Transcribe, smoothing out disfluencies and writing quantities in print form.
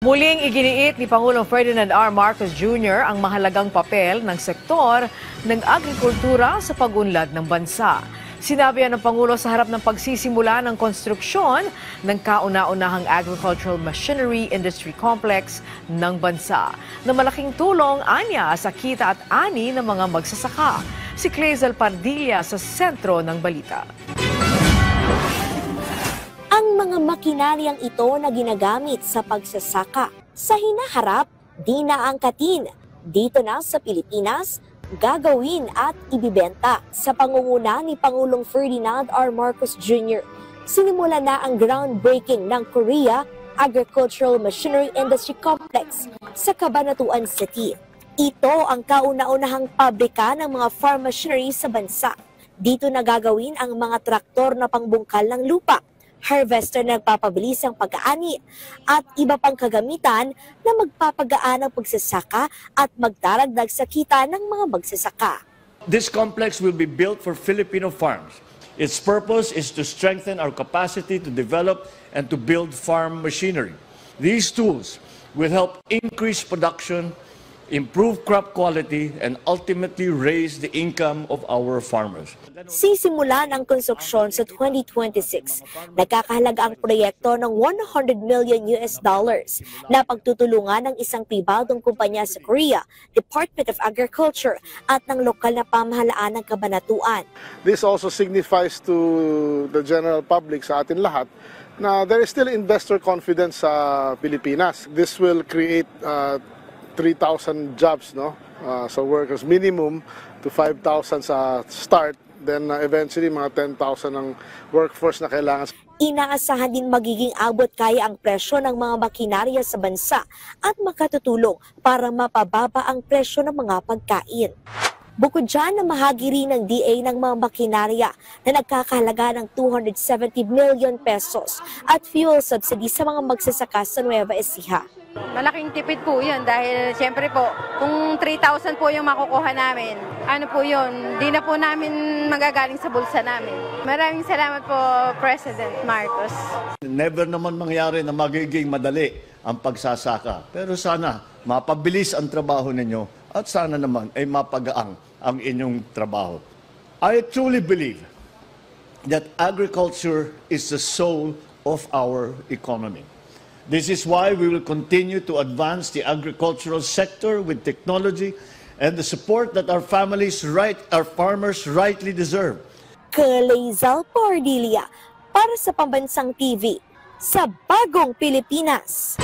Muling iginiit ni Pangulong Ferdinand R. Marcos Jr. ang mahalagang papel ng sektor ng agrikultura sa pag-unlad ng bansa. Sinabi yan ng Pangulo sa harap ng pagsisimula ng konstruksyon ng kauna-unahang agricultural machinery industry complex ng bansa na malaking tulong anya sa kita at ani ng mga magsasaka. Si Clazel Pardilla sa sentro ng balita. Ang mga makinaryang ito na ginagamit sa pagsasaka sa hinaharap, di naangkatin dito na sa Pilipinas, gagawin at ibibenta sa pangunguna ni Pangulong Ferdinand R. Marcos Jr. Sinimula na ang groundbreaking ng Korea Agricultural Machinery Industry Complex sa Cabanatuan City. Ito ang kauna-unahang pabrika ng mga farm machinery sa bansa. Dito na gagawin ang mga traktor na pangbungkal ng lupa, harvester na nagpapabilis ang pag-aani at iba pang kagamitan na magpapagaan ang pagsasaka at magdaragdag sa kita ng mga magsasaka. This complex will be built for Filipino farms. Its purpose is to strengthen our capacity to develop and to build farm machinery. These tools will help increase production, improve crop quality, and ultimately raise the income of our farmers. Sisimulan ang konstruksyon sa 2026. Nagkakahalaga ang proyekto ng $100 million na pagtutulungan ng isang pribadong kumpanya sa Korea, Department of Agriculture at ng lokal na pamahalaan ng Cabanatuan. This also signifies to the general public, sa atin lahat, na there is still investor confidence sa Pilipinas. This will create 3,000 jobs, so workers minimum to 5,000 sa start, then eventually mga 10,000 ang workforce na kailangan. Inaasahan din magiging abot kaya ang presyo ng mga makinarya sa bansa at makatutulong para mapababa ang presyo ng mga pagkain. Bukod dyan, namahagi rin ng DA ng mga makinarya na nagkakahalaga ng 270 million pesos at fuel subsidy sa mga magsasaka sa Nueva Ecija. Malaking tipid po yun dahil siyempre po, kung 3,000 po yung makukuha namin, ano po yun, di na po namin magagaling sa bulsa namin. Maraming salamat po, President Marcos. Never naman mangyari na magiging madali ang pagsasaka. Pero sana mapabilis ang trabaho ninyo at sana naman ay mapagaang ang inyong trabaho. I truly believe that agriculture is the soul of our economy. This is why we will continue to advance the agricultural sector with technology and the support that our farmers rightly deserve. Clazel Pardilla para sa Pambansang TV sa Bagong Pilipinas.